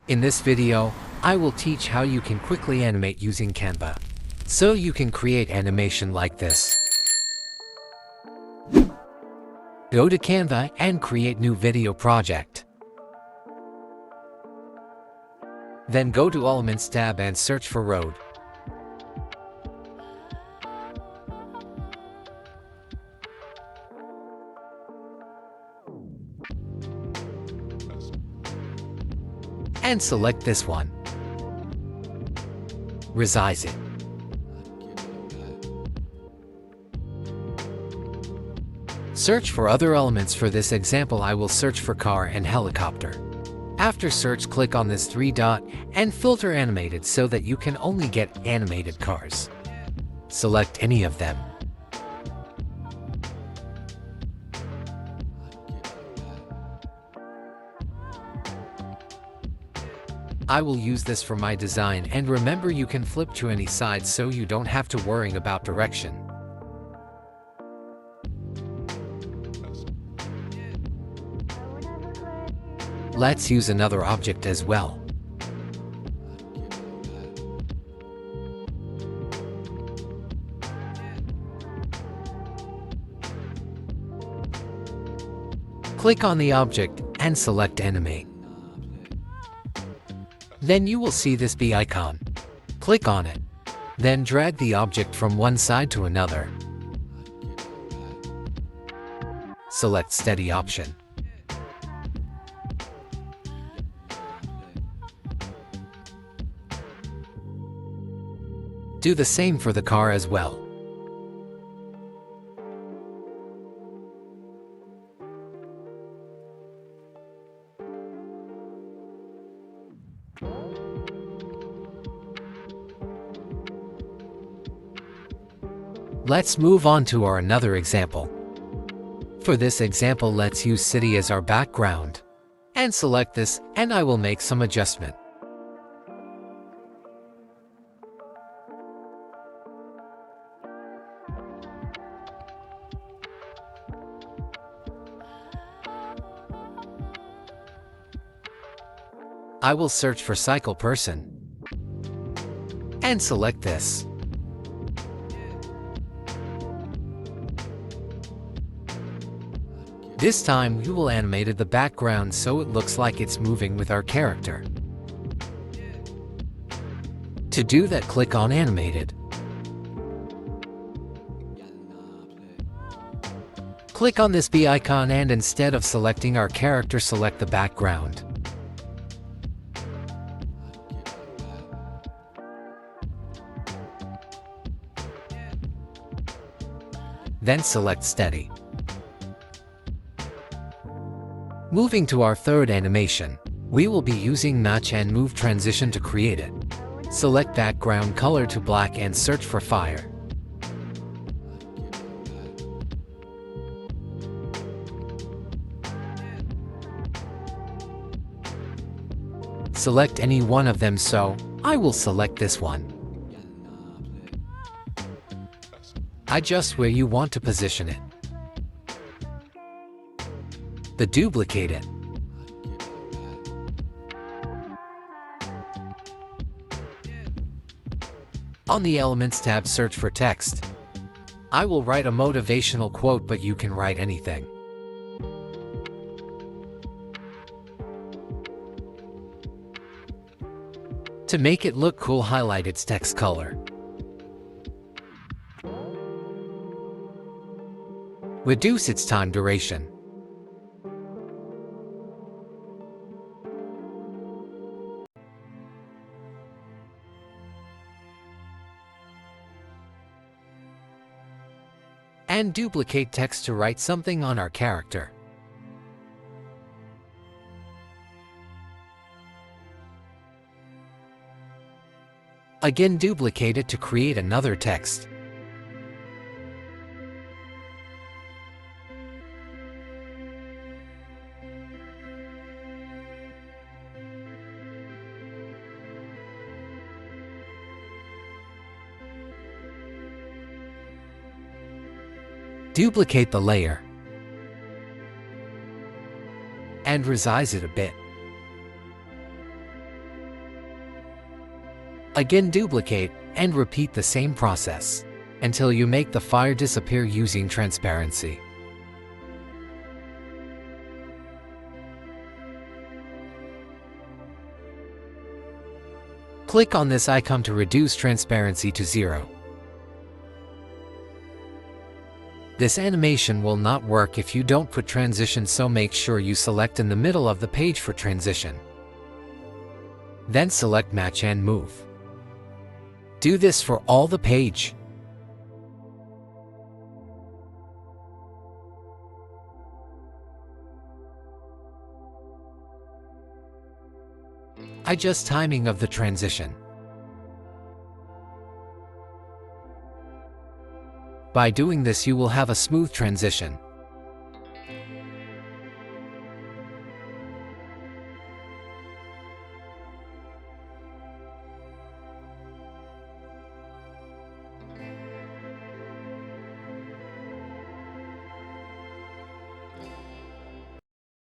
In this video, I will teach how you can quickly animate using Canva, so you can create animation like this. Go to Canva and create new video project. Then go to Elements tab and search for road. And select this one. Resize it. Search for other elements. For this example, I will search for car and helicopter. After search, click on this three dot and filter animated so that you can only get animated cars. Select any of them. I will use this for my design, and remember, you can flip to any side so you don't have to worry about direction. Let's use another object as well. Click on the object and select Animate. Then you will see this bee icon. Click on it. Then drag the object from one side to another. Select Steady option. Do the same for the car as well. Let's move on to our another example. For this example, let's use city as our background. And select this, and I will make some adjustment. I will search for cycle person. And select this. This time, we will animate the background so it looks like it's moving with our character. To do that, click on Animated. Click on this bee icon, and instead of selecting our character, select the background. Then select Steady. Moving to our third animation, we will be using Match and Move Transition to create it. Select background color to black and search for fire. Select any one of them, so I will select this one. Adjust where you want to position it. Duplicate it. On the Elements tab, search for text. I will write a motivational quote, but you can write anything. To make it look cool, highlight its text color. Reduce its time duration. And duplicate text to write something on our character. Again, duplicate it to create another text. Duplicate the layer and resize it a bit. Again, duplicate and repeat the same process until you make the fire disappear using transparency. Click on this icon to reduce transparency to 0. This animation will not work if you don't put transition, so make sure you select in the middle of the page for transition. Then select Match and Move. Do this for all the page. Adjust timing of the transition. By doing this, you will have a smooth transition.